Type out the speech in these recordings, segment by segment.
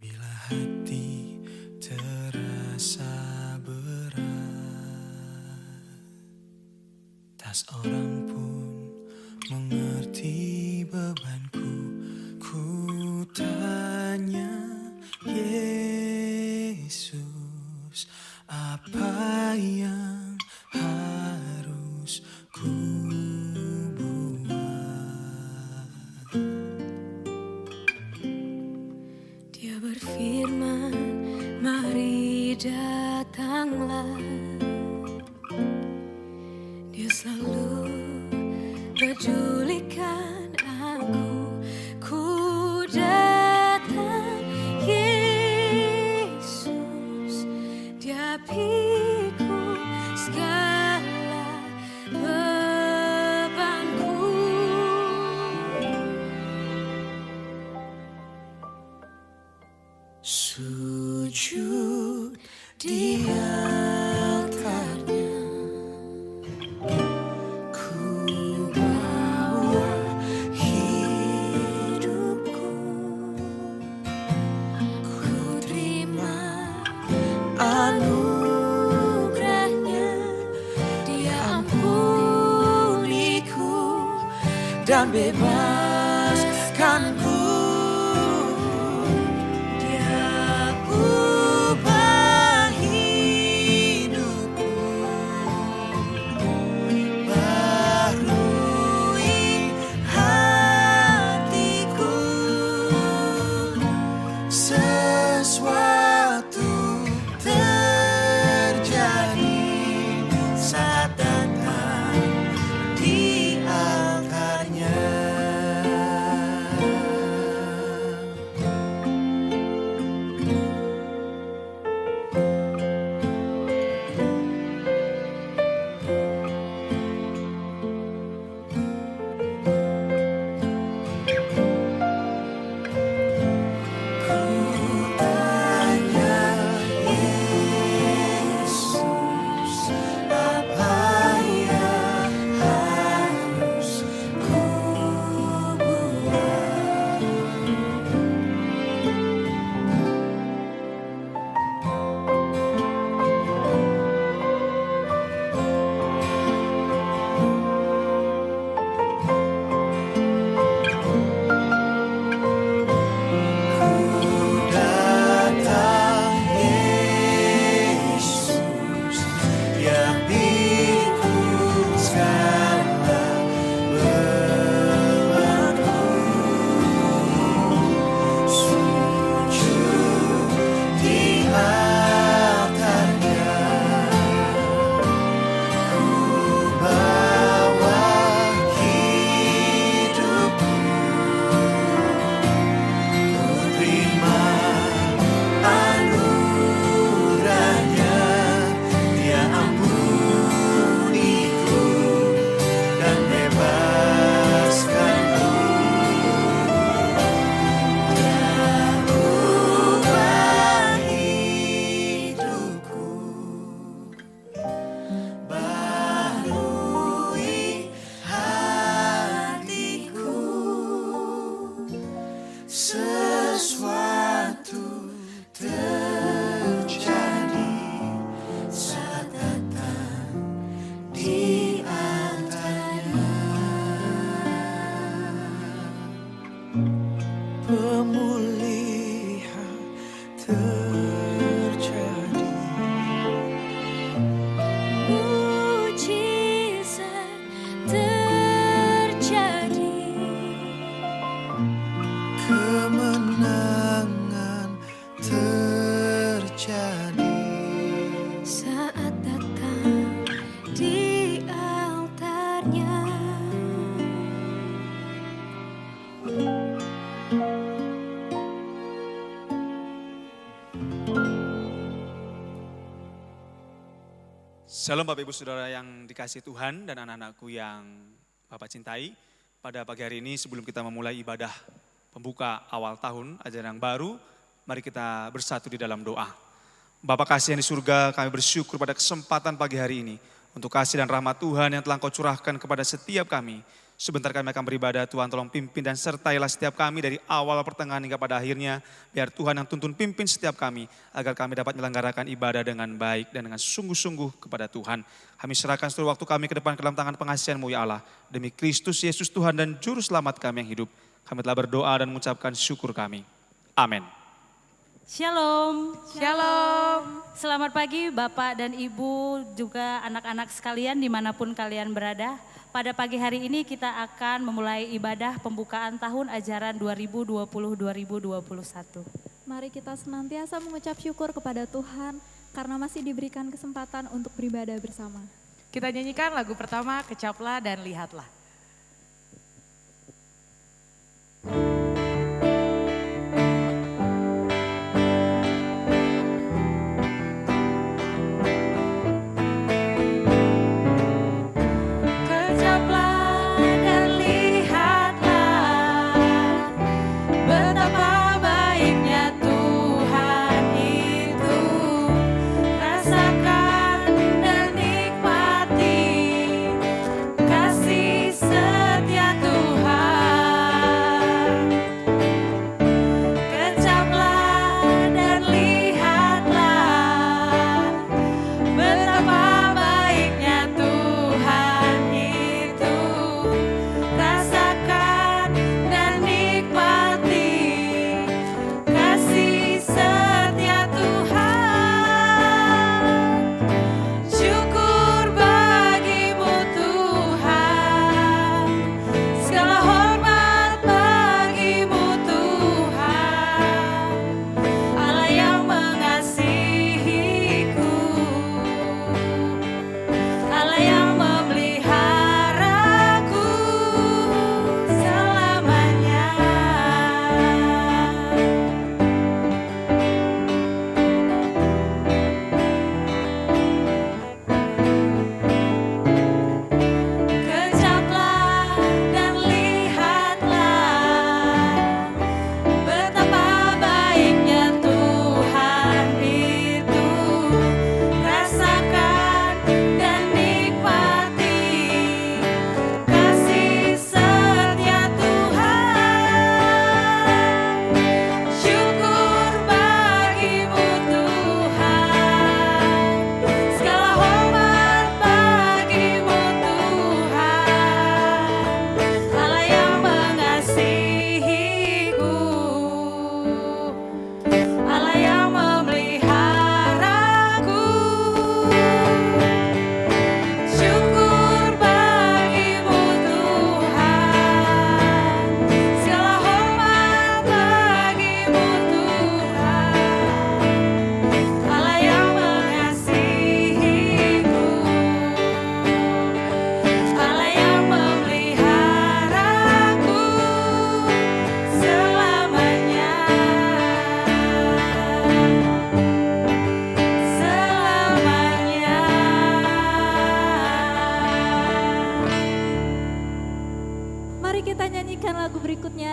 Bila hati terasa berat, tak seorang pun mengerti bebanku. Ku tanya Yesus, apa yang harus ku buat? Dia berfirman, mari datanglah. Dia selalu pedulikan aku. Ku datang, Yesus. Dia pikul segala bebanku. Sujud di altarnya, ku bawa hidupku. Ku terima anugerahnya, Dia ampuniku dan bebaskanku. Sesuatu terjadi saat datang di altarnya. Sesuatu terjadi saat datang di altarnya. Pemulihan terjadi, Mujizat terjadi. kemenangan terjadi Saat datang di altarnya. Shalom Bapak Ibu Saudara yang dikasihi Tuhan dan anak-anakku yang Bapak cintai. Pada pagi hari ini sebelum kita memulai ibadah pembuka awal tahun ajaran yang baru, mari kita bersatu di dalam doa. Bapa kasih yang di surga, kami bersyukur pada kesempatan pagi hari ini untuk kasih dan rahmat Tuhan yang telah Kau curahkan kepada setiap kami. Sebentar kami akan beribadah, Tuhan tolong pimpin dan sertailah setiap kami dari awal pertengahan hingga pada akhirnya. Biar Tuhan yang tuntun pimpin setiap kami, agar kami dapat menyelenggarakan ibadah dengan baik dan dengan sungguh-sungguh kepada Tuhan. Kami serahkan seluruh waktu kami ke depan ke dalam tangan pengasihan-Mu ya Allah. Demi Kristus Yesus Tuhan dan Juru Selamat kami yang hidup. Kami telah berdoa dan mengucapkan syukur kami. Amin. Shalom. Shalom. Selamat pagi Bapak dan Ibu juga anak-anak sekalian dimanapun kalian berada. Pada pagi hari ini kita akan memulai ibadah pembukaan tahun ajaran 2020-2021. Mari kita senantiasa mengucap syukur kepada Tuhan karena masih diberikan kesempatan untuk beribadah bersama. Kita nyanyikan lagu pertama, Kecaplah dan Lihatlah.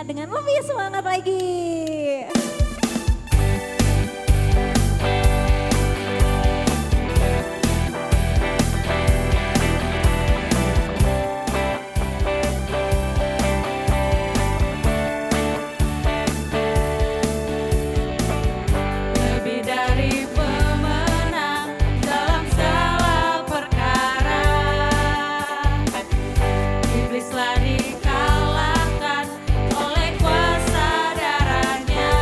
dengan lebih semangat lagi. Lebih dari pemenang dalam segala perkara, iblislah dikalahkan oleh kuasa darahnya.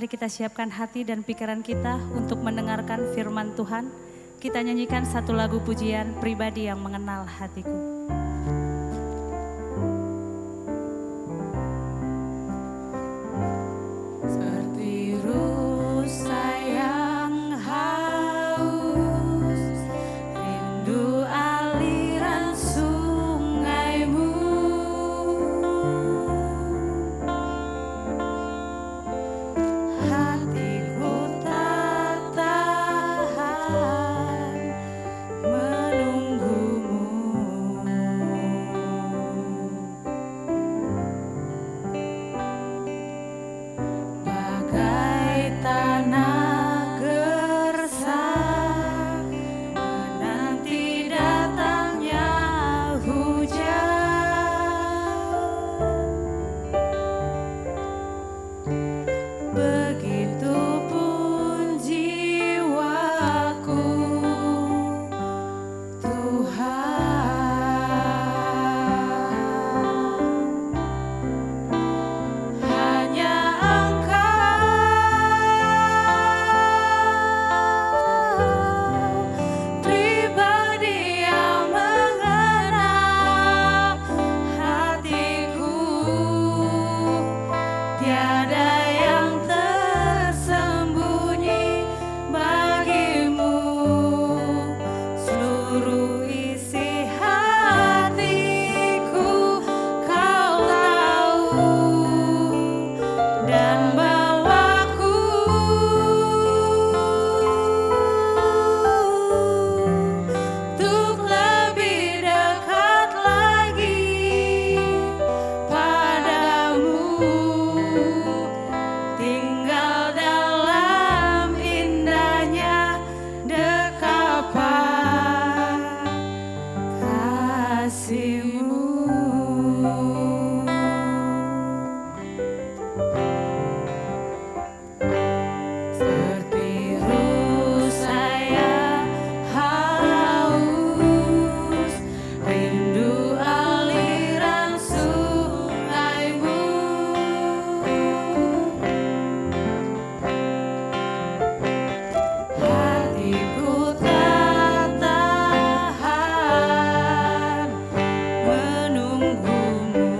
mari kita siapkan hati dan pikiran kita untuk mendengarkan firman Tuhan. Kita nyanyikan satu lagu pujian pribadi yang mengenal hatiku. Terus sayang haus, rindu aliran sungaimu. Hatiku tak tahan menunggumu. Bagai tanah gersang menanti datangnya hujan, begitupun jiwaku, Tuhan. Hanya Engkau pribadi yang mengenal hatiku, tiada yang tersembunyi bagimu. Seluruh isi hatiku kau tahu, dan bawaku untuk lebih dekat lagi padamu, tinggal dalam indahnya dekapan kasih-Mu. Terbiru saya haus, rindu aliran sungaimu. Hatiku tak tahan menunggumu.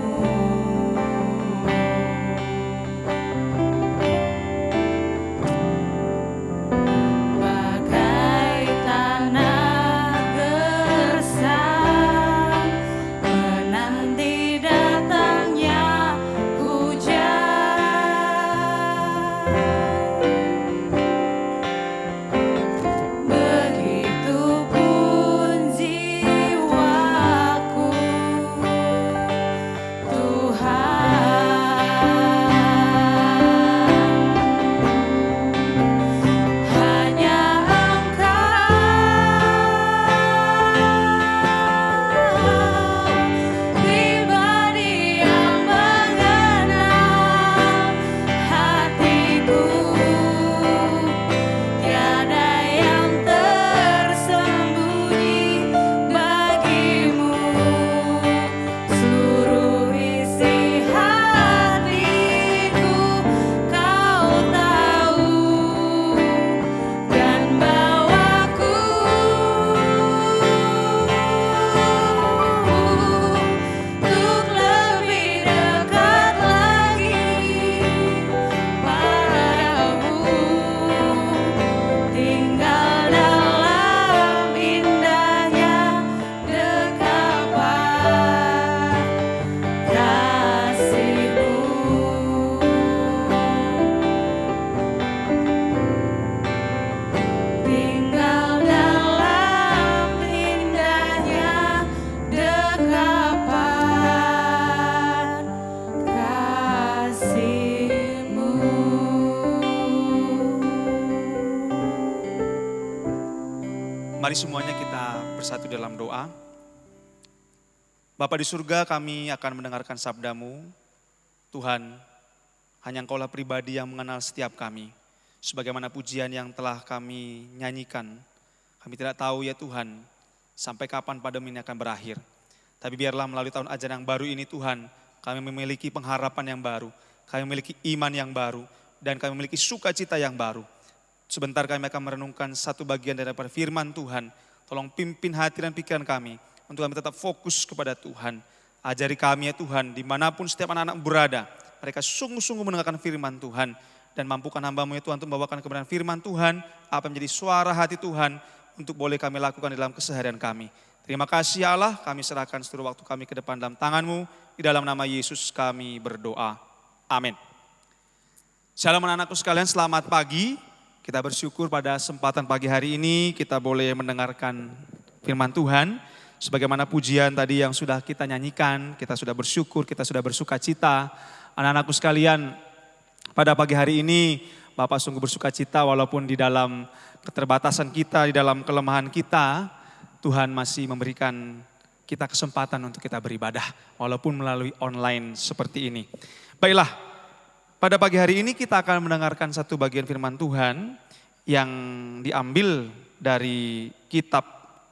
Bagai tanah gersang menanti datangnya hujan, begitupun jiwaku, Tuhan. Hanya Engkau pribadi yang mengenal hatiku, tiada yang tersembunyi bagimu. Seluruh isi hatiku kau tahu, dan bawaku untuk lebih dekat lagi padamu, tinggal dalam indahnya dekapan kasih-Mu. Tinggal dalam indahnya dekapan kasih-Mu. Mari semuanya kita bersatu dalam doa. Bapa di surga, kami akan mendengarkan sabda-Mu. Tuhan, hanya Engkaulah pribadi yang mengenal setiap kami. Sebagaimana pujian yang telah kami nyanyikan, kami tidak tahu ya Tuhan, sampai kapan pandemi ini akan berakhir. Tapi biarlah melalui tahun ajaran yang baru ini Tuhan, kami memiliki pengharapan yang baru, kami memiliki iman yang baru, dan kami memiliki sukacita yang baru. Sebentar kami akan merenungkan satu bagian daripada firman Tuhan. Tolong pimpin hati dan pikiran kami untuk kami tetap fokus kepada Tuhan. Ajari kami ya Tuhan, dimanapun setiap anak-anak berada, mereka sungguh-sungguh mendengarkan firman Tuhan. Dan mampukan hamba-Mu ya Tuhan untuk membawakan kebenaran firman Tuhan, apa yang menjadi suara hati Tuhan, untuk boleh kami lakukan dalam keseharian kami. Terima kasih ya Allah, kami serahkan seluruh waktu kami ke depan dalam tangan-Mu. Di dalam nama Yesus kami berdoa. Amin. Shalom anak-anakku sekalian, selamat pagi. Kita bersyukur pada kesempatan pagi hari ini kita boleh mendengarkan firman Tuhan. Sebagaimana pujian tadi yang sudah kita nyanyikan, kita sudah bersyukur, kita sudah bersuka cita. Anak-anakku sekalian, pada pagi hari ini Bapak sungguh bersuka cita walaupun di dalam keterbatasan kita, di dalam kelemahan kita, Tuhan masih memberikan kita kesempatan untuk kita beribadah walaupun melalui online seperti ini. Baiklah. Pada pagi hari ini kita akan mendengarkan satu bagian firman Tuhan yang diambil dari kitab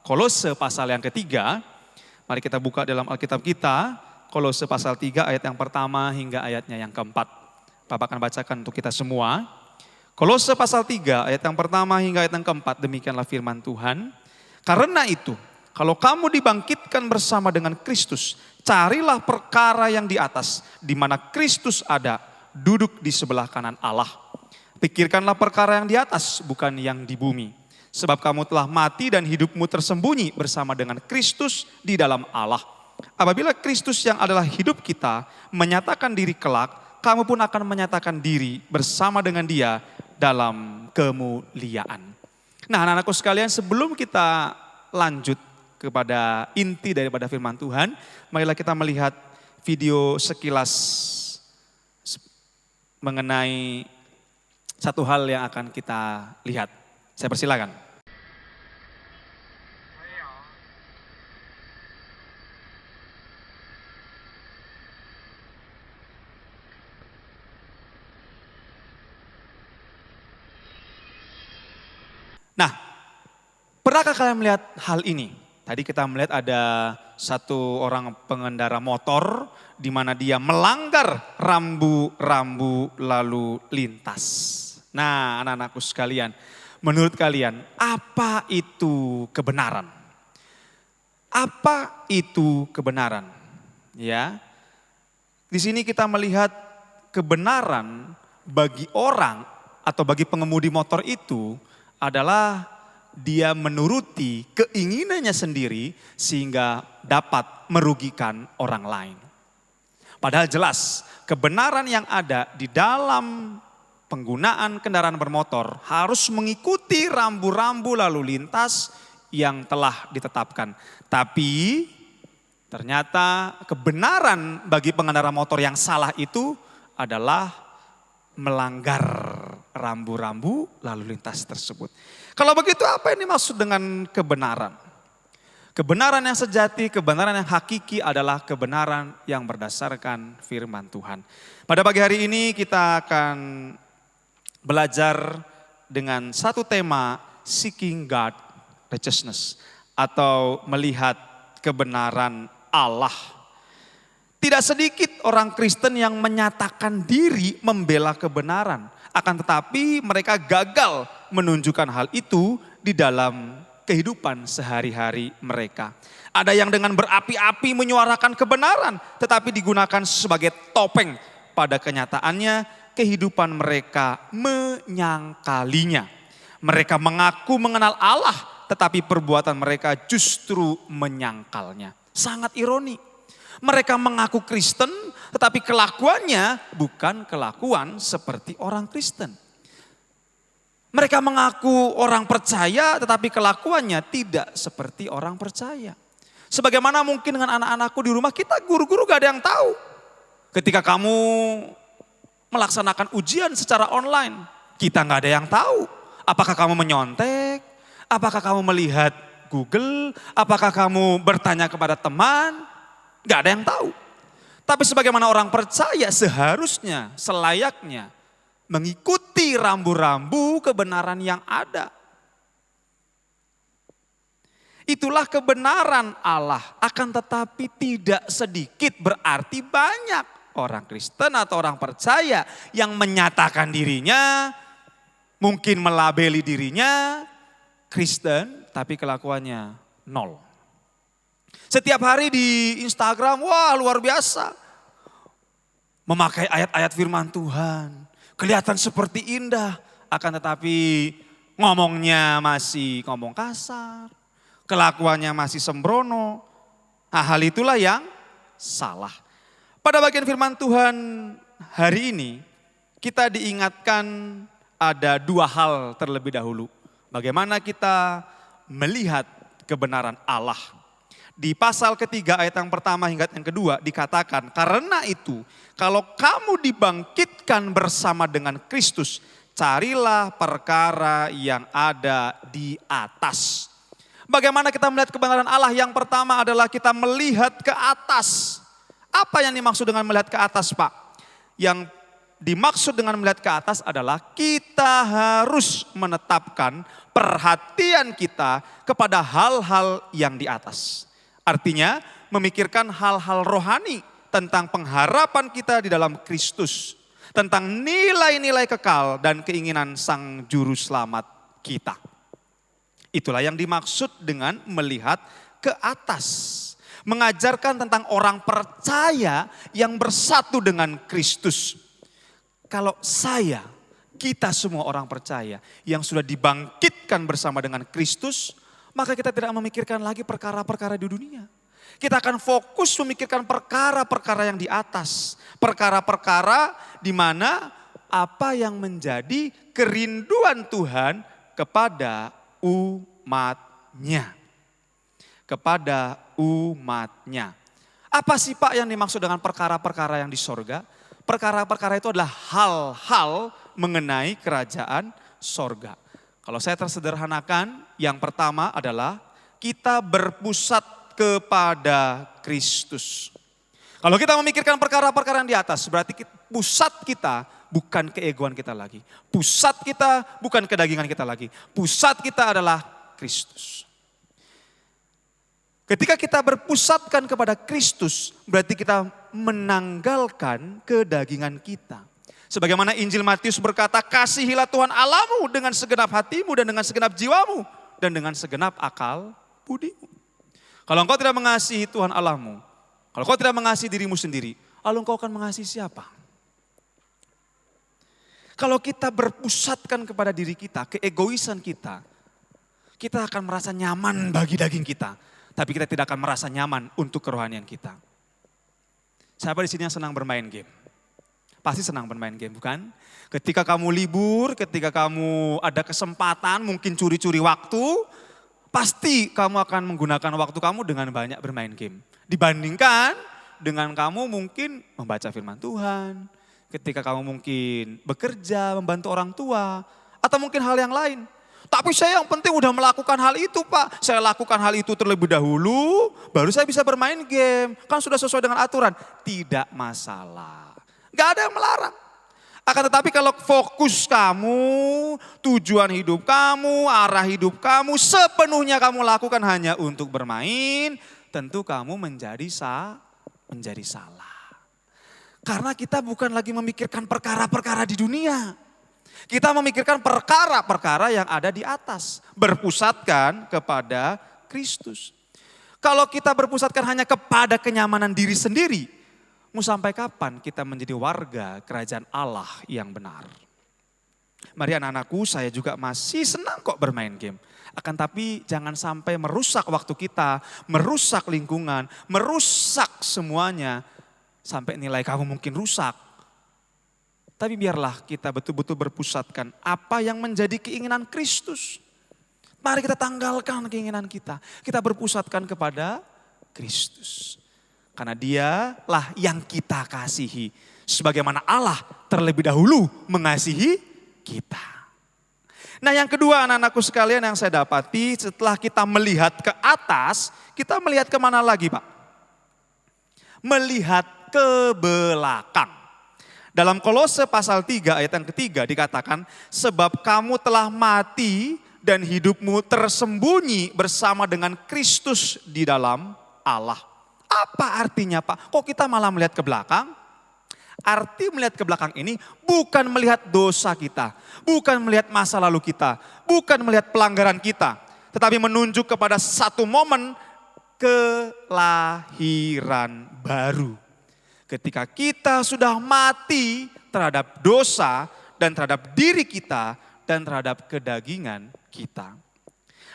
Kolose pasal yang ketiga. Mari kita buka dalam Alkitab kita, Kolose pasal 3 ayat yang pertama hingga ayatnya yang keempat. Bapak akan bacakan untuk kita semua. Kolose pasal 3 ayat yang pertama hingga ayat yang keempat, demikianlah firman Tuhan. Karena itu, kalau kamu dibangkitkan bersama dengan Kristus, carilah perkara yang di atas, di mana Kristus ada, duduk di sebelah kanan Allah. Pikirkanlah perkara yang di atas, bukan yang di bumi. Sebab kamu telah mati dan hidupmu tersembunyi bersama dengan Kristus di dalam Allah. Apabila Kristus yang adalah hidup kita menyatakan diri kelak, kamu pun akan menyatakan diri bersama dengan Dia dalam kemuliaan. Nah, anak-anakku sekalian, sebelum kita lanjut kepada inti daripada firman Tuhan, marilah kita melihat video sekilas mengenai satu hal yang akan kita lihat. Saya persilakan. Nah, pernahkah kalian melihat hal ini? Tadi kita melihat ada satu orang pengendara motor di mana dia melanggar rambu-rambu lalu lintas. Nah, anak-anakku sekalian, menurut kalian apa itu kebenaran? Apa itu kebenaran? Ya. Di sini kita melihat kebenaran bagi orang atau bagi pengemudi motor itu adalah dia menuruti keinginannya sendiri sehingga dapat merugikan orang lain. Padahal jelas kebenaran yang ada di dalam penggunaan kendaraan bermotor harus mengikuti rambu-rambu lalu lintas yang telah ditetapkan. Tapi ternyata kebenaran bagi pengendara motor yang salah itu adalah melanggar rambu-rambu lalu lintas tersebut. Kalau begitu apa yang dimaksud dengan kebenaran? Kebenaran yang sejati, kebenaran yang hakiki adalah kebenaran yang berdasarkan firman Tuhan. Pada pagi hari ini kita akan belajar dengan satu tema, Seeking God Righteousness, atau melihat kebenaran Allah. Tidak sedikit orang Kristen yang menyatakan diri membela kebenaran. Akan tetapi mereka gagal menunjukkan hal itu di dalam kehidupan sehari-hari mereka. Ada yang dengan berapi-api menyuarakan kebenaran tetapi digunakan sebagai topeng. Pada kenyataannya kehidupan mereka menyangkalinya. Mereka mengaku mengenal Allah tetapi perbuatan mereka justru menyangkalnya. Sangat ironi. Mereka mengaku Kristen tetapi kelakuannya bukan kelakuan seperti orang Kristen. Mereka mengaku orang percaya tetapi kelakuannya tidak seperti orang percaya. Sebagaimana mungkin dengan anak-anakku di rumah, kita guru-guru gak ada yang tahu. Ketika kamu melaksanakan ujian secara online, kita gak ada yang tahu. Apakah kamu menyontek? Apakah kamu melihat Google? Apakah kamu bertanya kepada teman? Gak ada yang tahu. Tapi sebagaimana orang percaya seharusnya, selayaknya mengikuti rambu-rambu kebenaran yang ada. Itulah kebenaran Allah, akan tetapi tidak sedikit berarti banyak. orang Kristen atau orang percaya yang menyatakan dirinya, mungkin melabeli dirinya Kristen, tapi kelakuannya nol. Setiap hari di Instagram, wah luar biasa. Memakai ayat-ayat firman Tuhan, kelihatan seperti indah, akan tetapi ngomongnya masih ngomong kasar, kelakuannya masih sembrono. Nah, hal itulah yang salah. Pada bagian firman Tuhan hari ini, kita diingatkan ada dua hal terlebih dahulu. Bagaimana kita melihat kebenaran Allah. Di pasal ketiga ayat yang pertama hingga yang kedua dikatakan, karena itu kalau kamu dibangkitkan bersama dengan Kristus, carilah perkara yang ada di atas. Bagaimana kita melihat kebenaran Allah? Yang pertama adalah kita melihat ke atas. Apa yang dimaksud dengan melihat ke atas, Pak? Yang dimaksud dengan melihat ke atas adalah kita harus menetapkan perhatian kita kepada hal-hal yang di atas. Artinya memikirkan hal-hal rohani tentang pengharapan kita di dalam Kristus. Tentang nilai-nilai kekal dan keinginan Sang Juru Selamat kita. Itulah yang dimaksud dengan melihat ke atas. Mengajarkan tentang orang percaya yang bersatu dengan Kristus. Kalau kita semua orang percaya yang sudah dibangkitkan bersama dengan Kristus, maka kita tidak memikirkan lagi perkara-perkara di dunia. Kita akan fokus memikirkan perkara-perkara yang di atas. Perkara-perkara di mana apa yang menjadi kerinduan Tuhan kepada umatnya. Kepada umatnya. Apa sih Pak yang dimaksud dengan perkara-perkara yang di sorga? Perkara-perkara itu adalah hal-hal mengenai kerajaan sorga. Kalau saya tersederhanakan, yang pertama adalah kita berpusat kepada Kristus. Kalau kita memikirkan perkara-perkara yang di atas, berarti pusat kita bukan keegoan kita lagi. Pusat kita bukan kedagingan kita lagi. Pusat kita adalah Kristus. Ketika kita berpusatkan kepada Kristus, berarti kita menanggalkan kedagingan kita. Sebagaimana Injil Matius berkata, kasihilah Tuhan Allahmu dengan segenap hatimu dan dengan segenap jiwamu dan dengan segenap akal budimu. Kalau engkau tidak mengasihi Tuhan Allahmu, kalau engkau tidak mengasihi dirimu sendiri, lalu engkau akan mengasihi siapa? Kalau kita berpusatkan kepada diri kita, keegoisan kita akan merasa nyaman bagi daging kita. Tapi kita tidak akan merasa nyaman untuk kerohanian kita. Siapa di sini yang senang bermain game? Pasti senang bermain game, bukan? Ketika kamu libur, ketika kamu ada kesempatan mungkin curi-curi waktu, pasti kamu akan menggunakan waktu kamu dengan banyak bermain game. Dibandingkan dengan kamu mungkin membaca firman Tuhan, ketika kamu mungkin bekerja, membantu orang tua, atau mungkin hal yang lain. Tapi saya yang penting udah melakukan hal itu Pak. Saya lakukan hal itu terlebih dahulu, baru saya bisa bermain game. Kan sudah sesuai dengan aturan. Tidak masalah. Gak ada yang melarang. Akan tetapi kalau fokus kamu, tujuan hidup kamu, arah hidup kamu, sepenuhnya kamu lakukan hanya untuk bermain, tentu kamu menjadi salah. Karena kita bukan lagi memikirkan perkara-perkara di dunia. Kita memikirkan perkara-perkara yang ada di atas. Berpusatkan kepada Kristus. Kalau kita berpusatkan hanya kepada kenyamanan diri sendiri, mau sampai kapan kita menjadi warga kerajaan Allah yang benar? Mari anak-anakku, saya juga masih senang kok bermain game. Akan tapi jangan sampai merusak waktu kita, merusak lingkungan, merusak semuanya. Sampai nilai kamu mungkin rusak. Tapi biarlah kita betul-betul berpusatkan apa yang menjadi keinginan Kristus. Mari kita tanggalkan keinginan kita. Kita berpusatkan kepada Kristus. Karena dialah yang kita kasihi. Sebagaimana Allah terlebih dahulu mengasihi kita. Nah yang kedua anak-anakku sekalian yang saya dapati setelah kita melihat ke atas, kita melihat kemana lagi Pak? Melihat ke belakang. Dalam Kolose pasal 3 ayat yang ketiga dikatakan, sebab kamu telah mati dan hidupmu tersembunyi bersama dengan Kristus di dalam Allah. Apa artinya Pak? Kok kita malah melihat ke belakang? Arti melihat ke belakang ini bukan melihat dosa kita, bukan melihat masa lalu kita, bukan melihat pelanggaran kita, tetapi menunjuk kepada satu momen kelahiran baru. Ketika kita sudah mati terhadap dosa dan terhadap diri kita dan terhadap kedagingan kita.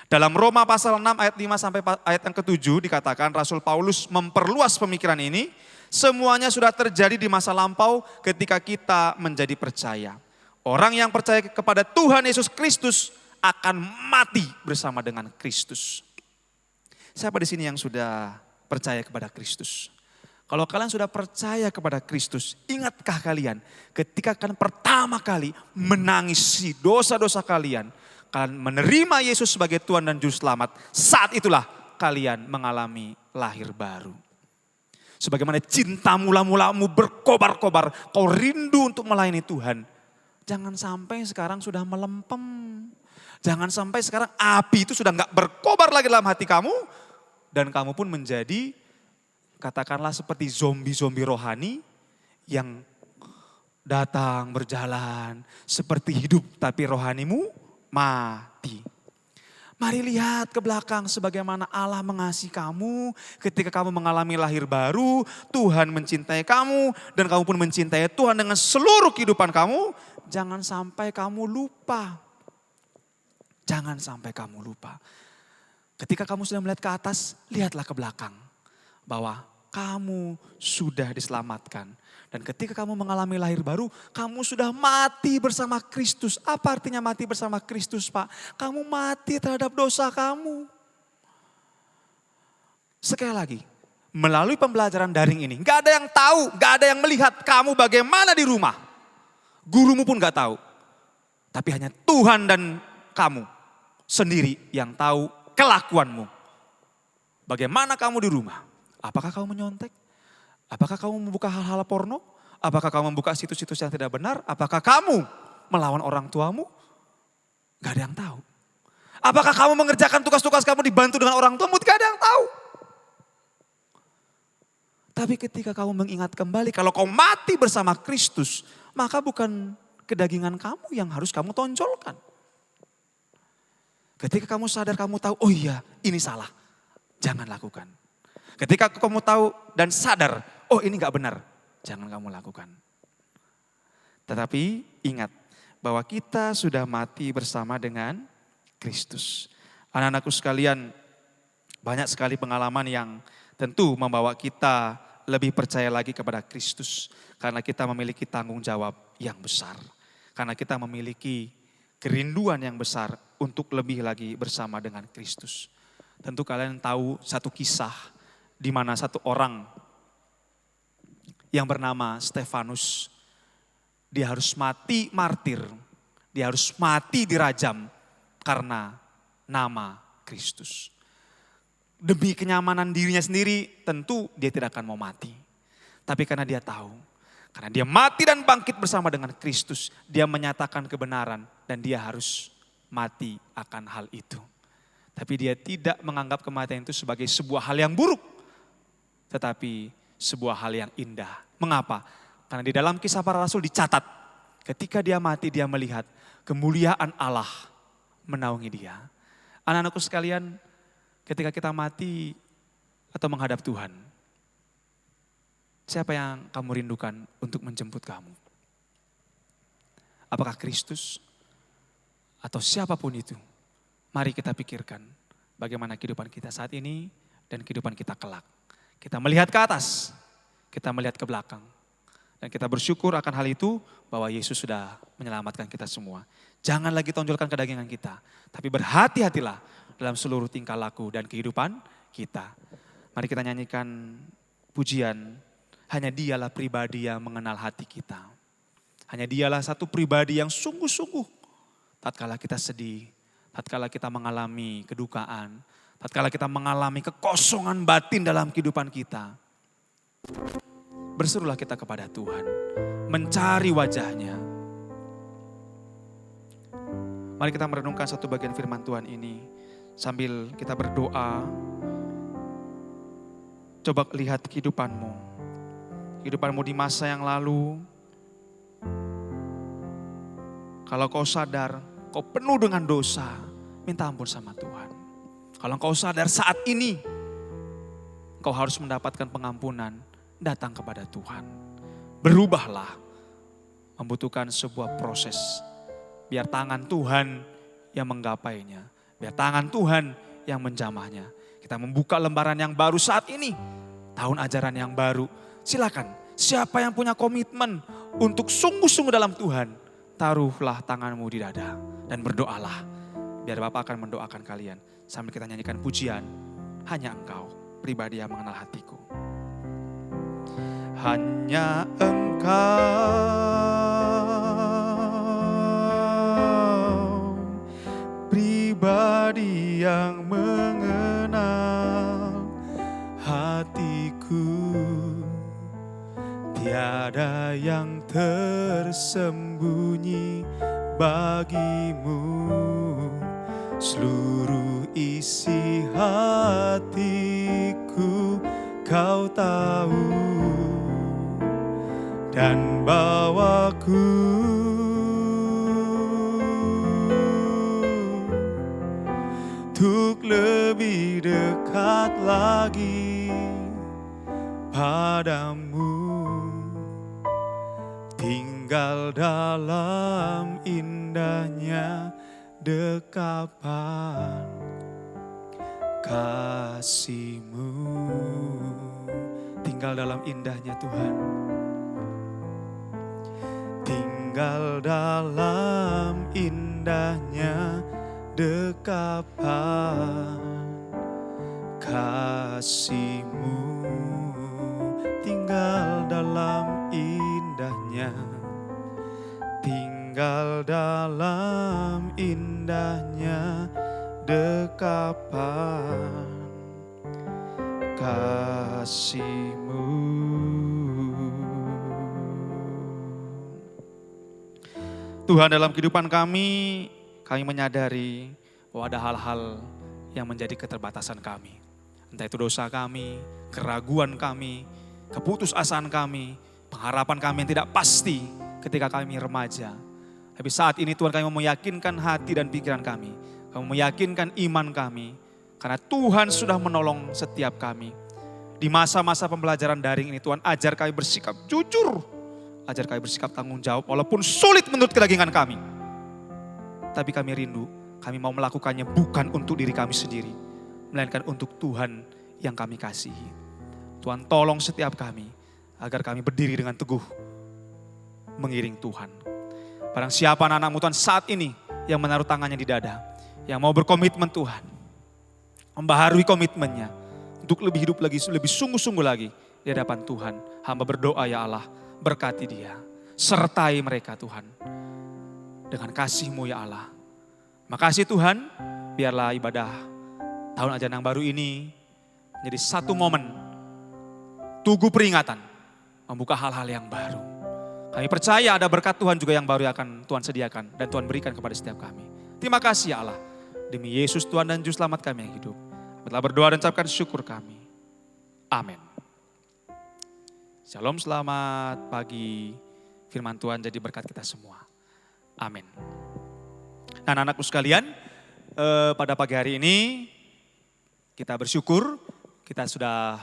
Dalam Roma pasal 6 ayat 5 sampai ayat yang ke-7 dikatakan Rasul Paulus memperluas pemikiran ini. Semuanya sudah terjadi di masa lampau ketika kita menjadi percaya. Orang yang percaya kepada Tuhan Yesus Kristus akan mati bersama dengan Kristus. Siapa di sini yang sudah percaya kepada Kristus? Kalau kalian sudah percaya kepada Kristus, ingatkah kalian ketika kalian pertama kali menangisi dosa-dosa kalian, kalian menerima Yesus sebagai Tuhan dan Juru Selamat, saat itulah kalian mengalami lahir baru. Sebagaimana cinta mula-mulamu berkobar-kobar, kau rindu untuk melayani Tuhan. Jangan sampai sekarang sudah melempem. Jangan sampai sekarang api itu sudah enggak berkobar lagi dalam hati kamu. Dan kamu pun menjadi katakanlah seperti zombie-zombie rohani yang datang berjalan seperti hidup tapi rohanimu mati. Mari lihat ke belakang sebagaimana Allah mengasihi kamu ketika kamu mengalami lahir baru, Tuhan mencintai kamu dan kamu pun mencintai Tuhan dengan seluruh kehidupan kamu. Jangan sampai kamu lupa. Jangan sampai kamu lupa. Ketika kamu sudah melihat ke atas, lihatlah ke belakang bahwa kamu sudah diselamatkan. Dan ketika kamu mengalami lahir baru, kamu sudah mati bersama Kristus. Apa artinya mati bersama Kristus, Pak? Kamu mati terhadap dosa kamu. Sekali lagi, melalui pembelajaran daring ini, gak ada yang tahu, gak ada yang melihat kamu bagaimana di rumah. Gurumu pun gak tahu. Tapi hanya Tuhan dan kamu sendiri yang tahu kelakuanmu. Bagaimana kamu di rumah? Apakah kamu menyontek? Apakah kamu membuka hal-hal porno? Apakah kamu membuka situs-situs yang tidak benar? Apakah kamu melawan orang tuamu? Gak ada yang tahu. Apakah kamu mengerjakan tugas-tugas kamu dibantu dengan orang tuamu? Gak ada yang tahu. Tapi ketika kamu mengingat kembali kalau kau mati bersama Kristus, maka bukan kedagingan kamu yang harus kamu tonjolkan. Ketika kamu sadar, kamu tahu, oh iya ini salah, jangan lakukan. Ketika kamu tahu dan sadar, oh ini gak benar, jangan kamu lakukan. Tetapi ingat bahwa kita sudah mati bersama dengan Kristus. Anak-anakku sekalian, banyak sekali pengalaman yang tentu membawa kita lebih percaya lagi kepada Kristus. Karena kita memiliki tanggung jawab yang besar. Karena kita memiliki kerinduan yang besar untuk lebih lagi bersama dengan Kristus. Tentu kalian tahu satu kisah di mana satu orang yang bernama Stefanus, dia harus mati martir, dia harus mati dirajam karena nama Kristus. Demi kenyamanan dirinya sendiri tentu dia tidak akan mau mati. Tapi karena dia tahu, karena dia mati dan bangkit bersama dengan Kristus, dia menyatakan kebenaran dan dia harus mati akan hal itu. Tapi dia tidak menganggap kematian itu sebagai sebuah hal yang buruk, tetapi sebuah hal yang indah. Mengapa? Karena di dalam Kisah Para Rasul dicatat, ketika dia mati dia melihat kemuliaan Allah menaungi dia. Anak-anakku sekalian, ketika kita mati atau menghadap Tuhan, siapa yang kamu rindukan untuk menjemput kamu? Apakah Kristus atau siapapun itu? Mari kita pikirkan bagaimana kehidupan kita saat ini dan kehidupan kita kelak. Kita melihat ke atas, kita melihat ke belakang. Dan kita bersyukur akan hal itu bahwa Yesus sudah menyelamatkan kita semua. Jangan lagi tonjolkan kedagingan kita, tapi berhati-hatilah dalam seluruh tingkah laku dan kehidupan kita. Mari kita nyanyikan pujian, hanya Dialah pribadi yang mengenal hati kita. Hanya Dialah satu pribadi yang sungguh-sungguh tatkala kita sedih, tatkala kita mengalami kedukaan, tatkala kita mengalami kekosongan batin dalam kehidupan kita. Berserulah kita kepada Tuhan, mencari wajahnya. Mari kita merenungkan satu bagian firman Tuhan ini sambil kita berdoa. Coba lihat kehidupanmu kehidupanmu di masa yang lalu. Kalau kau sadar, kau penuh dengan dosa, minta ampun sama Tuhan. Kalau kau sadar saat ini, kau harus mendapatkan pengampunan, datang kepada Tuhan. Berubahlah, membutuhkan sebuah proses. Biar tangan Tuhan yang menggapainya, biar tangan Tuhan yang menjamahnya. Kita membuka lembaran yang baru saat ini, tahun ajaran yang baru. Silakan, siapa yang punya komitmen untuk sungguh-sungguh dalam Tuhan, taruhlah tanganmu di dada dan berdoalah. Biar Bapak akan mendoakan kalian sambil kita nyanyikan pujian. Hanya Engkau, pribadi yang mengenal hatiku. Hanya Engkau, pribadi yang mengenal hatiku. Tiada yang tersembunyi bagimu, seluruh isi hatiku kau tahu, dan bawaku untuk lebih dekat lagi padamu. Tinggal dalam indahnya dekapan kasih-Mu. Tinggal dalam indahnya Tuhan. Tinggal dalam indahnya dekapan kasih-Mu. Tinggal dalam indahnya, tinggal dalam indahnya dekapan kasih-Mu. Tuhan, dalam kehidupan kami menyadari bahwa ada hal-hal yang menjadi keterbatasan kami. Entah itu dosa kami, keraguan kami, keputusasaan kami, pengharapan kami yang tidak pasti ketika kami remaja. Tapi saat ini Tuhan, kami meyakinkan hati dan pikiran kami. Kami meyakinkan iman kami. Karena Tuhan sudah menolong setiap kami. Di masa-masa pembelajaran daring ini Tuhan, ajar kami bersikap jujur. Ajar kami bersikap tanggung jawab walaupun sulit menurut kedagingan kami. Tapi kami rindu, kami mau melakukannya bukan untuk diri kami sendiri, melainkan untuk Tuhan yang kami kasihi. Tuhan, tolong setiap kami agar kami berdiri dengan teguh mengiring Tuhan. Barang siapa anak-anak-Mu Tuhan saat ini yang menaruh tangannya di dada, yang mau berkomitmen Tuhan, membaharui komitmennya untuk lebih hidup lagi, lebih sungguh-sungguh lagi di hadapan Tuhan. Hamba berdoa ya Allah, berkati dia, sertai mereka Tuhan dengan kasih-Mu ya Allah. Makasih Tuhan, biarlah ibadah tahun ajaran yang baru ini menjadi satu momen tugu peringatan, membuka hal-hal yang baru. Kami percaya ada berkat Tuhan juga yang baru yang akan Tuhan sediakan dan Tuhan berikan kepada setiap kami. Terima kasih ya Allah, demi Yesus Tuhan dan Juru Selamat kami yang hidup. Telah berdoa dan ucapkan syukur kami. Amin. Shalom, selamat pagi. Firman Tuhan jadi berkat kita semua. Amin. Nah, anak-anakku sekalian, pada pagi hari ini kita bersyukur kita sudah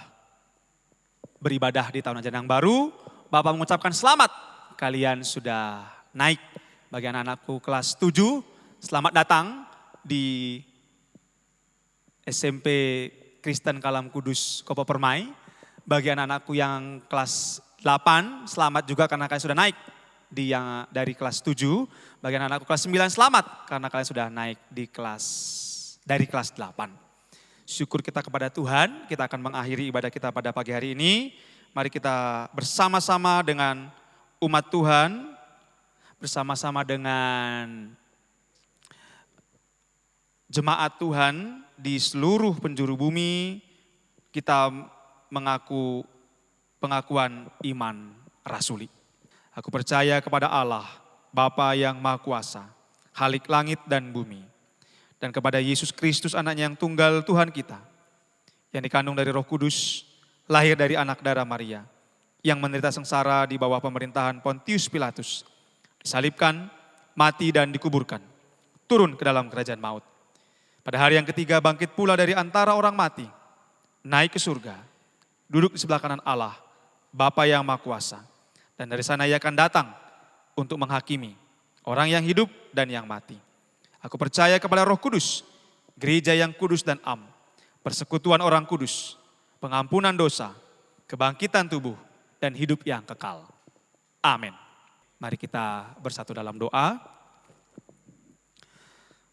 beribadah di tahun ajaran yang baru. Bapak mengucapkan selamat, kalian sudah naik. Bagi anak-anakku kelas 7, selamat datang di SMP Kristen Kalam Kudus Kopo Permai. Bagi anak-anakku yang kelas 8, selamat juga karena kalian sudah naik dari kelas 7. Bagi anak-anakku kelas 9, selamat karena kalian sudah naik dari kelas 8. Syukur kita kepada Tuhan, kita akan mengakhiri ibadah kita pada pagi hari ini. Mari kita bersama-sama dengan umat Tuhan, bersama-sama dengan jemaat Tuhan di seluruh penjuru bumi, kita mengaku pengakuan iman rasuli. Aku percaya kepada Allah, Bapa yang Maha Kuasa, Khalik langit dan bumi. Dan kepada Yesus Kristus anaknya yang tunggal Tuhan kita, yang dikandung dari Roh Kudus, lahir dari anak darah Maria, yang menderita sengsara di bawah pemerintahan Pontius Pilatus, disalibkan, mati dan dikuburkan, turun ke dalam kerajaan maut. Pada hari yang ketiga bangkit pula dari antara orang mati, naik ke surga, duduk di sebelah kanan Allah, Bapa yang Maha Kuasa. Dan dari sana ia akan datang untuk menghakimi orang yang hidup dan yang mati. Aku percaya kepada Roh Kudus, gereja yang kudus dan am, persekutuan orang kudus, pengampunan dosa, kebangkitan tubuh, dan hidup yang kekal. Amin. Mari kita bersatu dalam doa.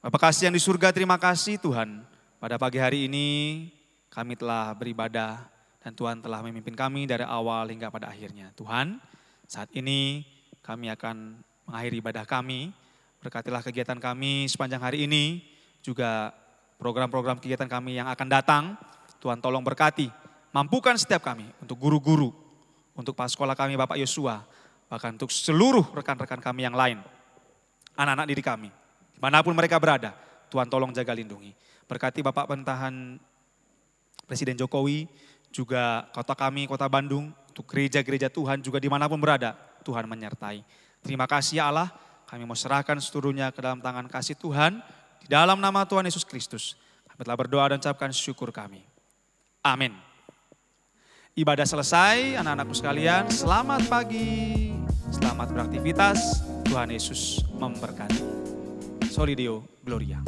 Bapa kasih yang di surga, terima kasih Tuhan. Pada pagi hari ini kami telah beribadah dan Tuhan telah memimpin kami dari awal hingga pada akhirnya. Tuhan, saat ini kami akan mengakhiri ibadah kami. Berkatilah kegiatan kami sepanjang hari ini, juga program-program kegiatan kami yang akan datang. Tuhan tolong berkati, mampukan setiap kami untuk guru-guru, untuk pas sekolah kami Bapak Yosua, bahkan untuk seluruh rekan-rekan kami yang lain, anak-anak didik kami, dimanapun mereka berada, Tuhan tolong jaga lindungi. Berkati Bapak Pemerintahan Presiden Jokowi, juga kota kami, kota Bandung, untuk gereja-gereja Tuhan juga dimanapun berada, Tuhan menyertai. Terima kasih ya Allah, kami mau serahkan seluruhnya ke dalam tangan kasih Tuhan, di dalam nama Tuhan Yesus Kristus. Kami telah berdoa dan ucapkan syukur kami. Amin. Ibadah selesai, anak-anakku sekalian, selamat pagi, selamat beraktivitas, Tuhan Yesus memberkati. Soli Deo Gloria.